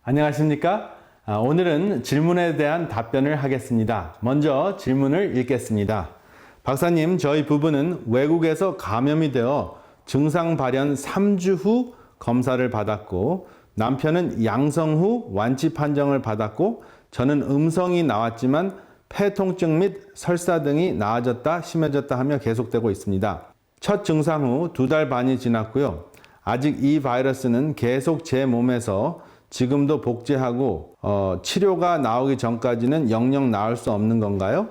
안녕하십니까? 오늘은 질문에 대한 답변을 하겠습니다. 먼저 질문을 읽겠습니다. 박사님, 저희 부부는 외국에서 감염이 되어 증상 발현 3주 후 검사를 받았고 남편은 양성 후 완치 판정을 받았고 저는 음성이 나왔지만 폐 통증 및 설사 등이 나아졌다 심해졌다 하며 계속되고 있습니다. 첫 증상 후 2달 반이 지났고요. 아직 이 바이러스는 계속 제 몸에서 지금도 복제하고 치료가 나오기 전까지는 영영 나을 수 없는 건가요?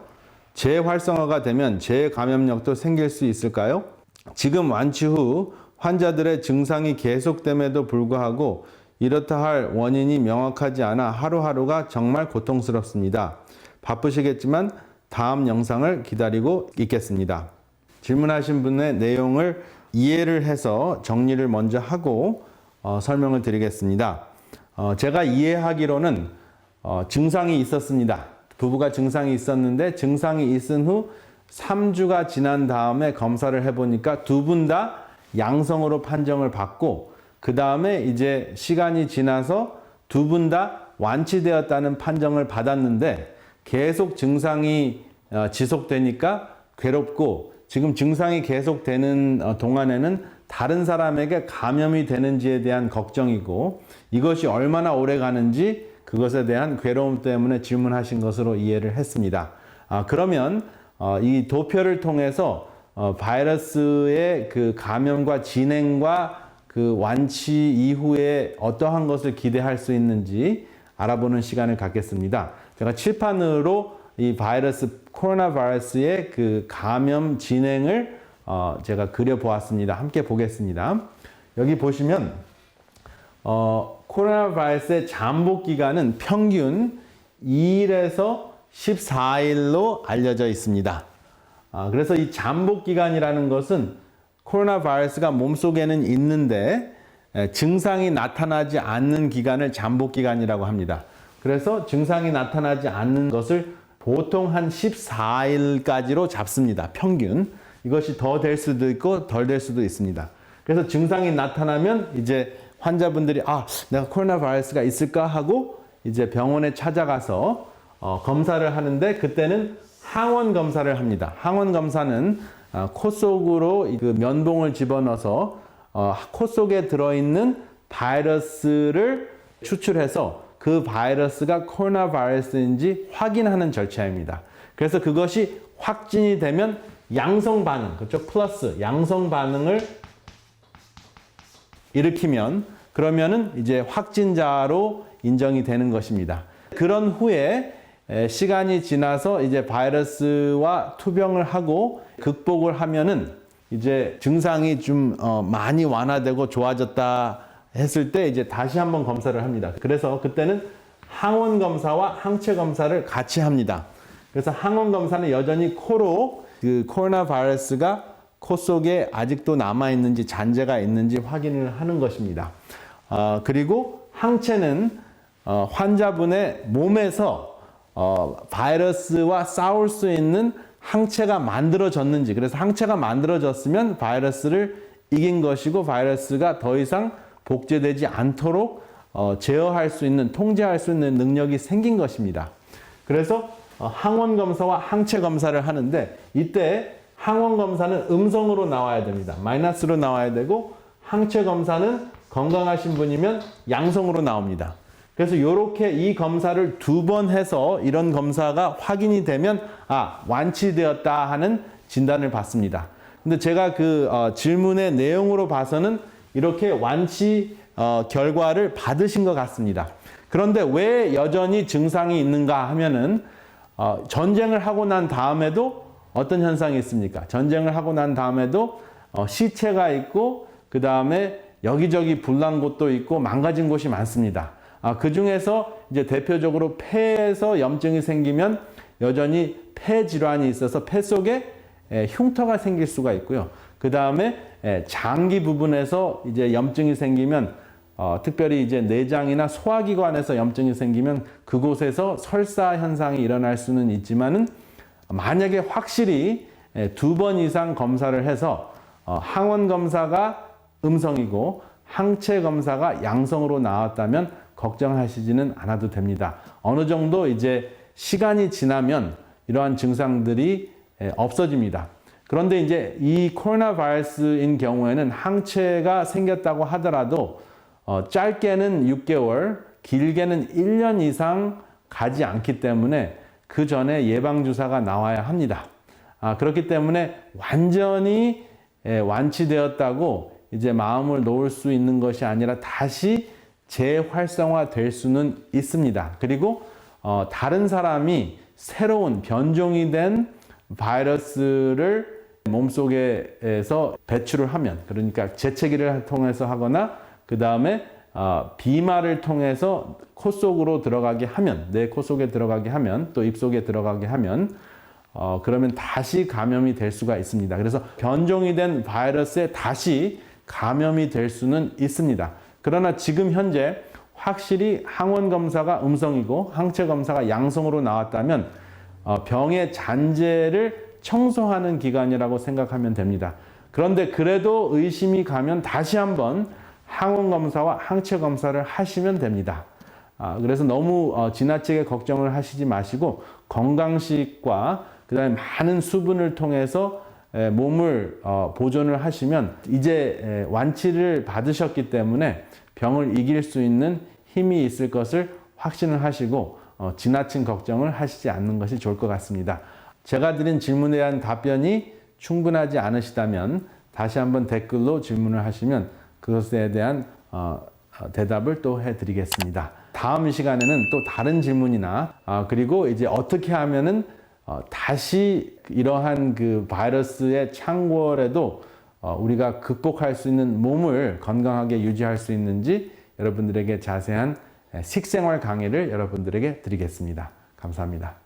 재활성화가 되면 재감염력도 생길 수 있을까요? 지금 완치 후 환자들의 증상이 계속됨에도 불구하고 이렇다 할 원인이 명확하지 않아 하루하루가 정말 고통스럽습니다. 바쁘시겠지만 다음 영상을 기다리고 있겠습니다. 질문하신 분의 내용을 이해를 해서 정리를 먼저 하고 설명을 드리겠습니다. 제가 이해하기로는 증상이 있었습니다. 부부가 증상이 있었는데 증상이 있은 후 3주가 지난 다음에 검사를 해보니까 두 분 다 양성으로 판정을 받고 그 다음에 이제 시간이 지나서 두 분 다 완치되었다는 판정을 받았는데 계속 증상이 지속되니까 괴롭고 지금 증상이 계속되는 동안에는 다른 사람에게 감염이 되는지에 대한 걱정이고 이것이 얼마나 오래 가는지 그것에 대한 괴로움 때문에 질문하신 것으로 이해를 했습니다. 그러면 이 도표를 통해서 바이러스의 그 감염과 진행과 그 완치 이후에 어떠한 것을 기대할 수 있는지 알아보는 시간을 갖겠습니다. 제가 칠판으로 이 코로나 바이러스의 그 감염 진행을 제가 그려보았습니다. 함께 보겠습니다. 여기 보시면 코로나 바이러스의 잠복 기간은 평균 2일에서 14일로 알려져 있습니다. 그래서 이 잠복 기간이라는 것은 코로나 바이러스가 몸속에는 있는데 증상이 나타나지 않는 기간을 잠복 기간이라고 합니다. 그래서 증상이 나타나지 않는 것을 보통 한 14일까지로 잡습니다. 평균. 이것이 더 될 수도 있고 덜 될 수도 있습니다. 그래서 증상이 나타나면 이제 환자분들이 내가 코로나 바이러스가 있을까 하고 이제 병원에 찾아가서 검사를 하는데 그때는 항원 검사를 합니다. 항원 검사는 코 속으로 그 면봉을 집어넣어서 코 속에 들어있는 바이러스를 추출해서 그 바이러스가 코로나 바이러스인지 확인하는 절차입니다. 그래서 그것이 확진이 되면 양성 반응, 그렇죠? 플러스 양성 반응을 일으키면 그러면은 이제 확진자로 인정이 되는 것입니다. 그런 후에 시간이 지나서 이제 바이러스와 투병을 하고 극복을 하면은 이제 증상이 좀 많이 완화되고 좋아졌다 했을 때 이제 다시 한번 검사를 합니다. 그래서 그때는 항원 검사와 항체 검사를 같이 합니다. 그래서 항원 검사는 여전히 코로 그 코로나 바이러스가 코 속에 아직도 남아있는지 잔재가 있는지 확인을 하는 것입니다. 그리고 항체는 환자분의 몸에서 바이러스와 싸울 수 있는 항체가 만들어졌는지, 그래서 항체가 만들어졌으면 바이러스를 이긴 것이고 바이러스가 더 이상 복제되지 않도록 제어할 수 있는, 통제할 수 있는 능력이 생긴 것입니다. 그래서 항원 검사와 항체 검사를 하는데 이때 항원 검사는 음성으로 나와야 됩니다. 마이너스로 나와야 되고 항체 검사는 건강하신 분이면 양성으로 나옵니다. 그래서 이렇게 이 검사를 2번 해서 이런 검사가 확인이 되면 완치되었다 하는 진단을 받습니다. 근데 제가 그 질문의 내용으로 봐서는 이렇게 완치 결과를 받으신 것 같습니다. 그런데 왜 여전히 증상이 있는가 하면은 전쟁을 하고 난 다음에도 어떤 현상이 있습니까? 전쟁을 하고 난 다음에도 시체가 있고 그 다음에 여기저기 불난 곳도 있고 망가진 곳이 많습니다. 그 중에서 이제 대표적으로 폐에서 염증이 생기면 여전히 폐 질환이 있어서 폐 속에 흉터가 생길 수가 있고요. 그 다음에 장기 부분에서 이제 염증이 생기면 특별히 이제 내장이나 소화기관에서 염증이 생기면 그곳에서 설사 현상이 일어날 수는 있지만은 만약에 확실히 2번 이상 검사를 해서 항원 검사가 음성이고 항체 검사가 양성으로 나왔다면 걱정하시지는 않아도 됩니다. 어느 정도 이제 시간이 지나면 이러한 증상들이 없어집니다. 그런데 이제 이 코로나 바이러스인 경우에는 항체가 생겼다고 하더라도 짧게는 6개월, 길게는 1년 이상 가지 않기 때문에 그 전에 예방주사가 나와야 합니다. 그렇기 때문에 완전히 완치되었다고 이제 마음을 놓을 수 있는 것이 아니라 다시 재활성화 될 수는 있습니다. 그리고 다른 사람이 새로운 변종이 된 바이러스를 몸속에서 배출을 하면, 그러니까 재채기를 통해서 하거나 그 다음에 비말을 통해서 코 속으로 들어가게 하면, 내 코 속에 들어가게 하면, 또 입 속에 들어가게 하면 그러면 다시 감염이 될 수가 있습니다. 그래서 변종이 된 바이러스에 다시 감염이 될 수는 있습니다. 그러나 지금 현재 확실히 항원 검사가 음성이고 항체 검사가 양성으로 나왔다면 병의 잔재를 청소하는 기간이라고 생각하면 됩니다. 그런데 그래도 의심이 가면 다시 한번 항원 검사와 항체 검사를 하시면 됩니다. 그래서 너무 지나치게 걱정을 하시지 마시고 건강식과 그다음에 많은 수분을 통해서 몸을 보존을 하시면 이제 완치를 받으셨기 때문에 병을 이길 수 있는 힘이 있을 것을 확신을 하시고 지나친 걱정을 하시지 않는 것이 좋을 것 같습니다. 제가 드린 질문에 대한 답변이 충분하지 않으시다면 다시 한번 댓글로 질문을 하시면 그것에 대한 대답을 또 해드리겠습니다. 다음 시간에는 또 다른 질문이나 그리고 이제 어떻게 하면은 다시 이러한 그 바이러스의 창궐에도 우리가 극복할 수 있는 몸을 건강하게 유지할 수 있는지 여러분들에게 자세한 식생활 강의를 여러분들에게 드리겠습니다. 감사합니다.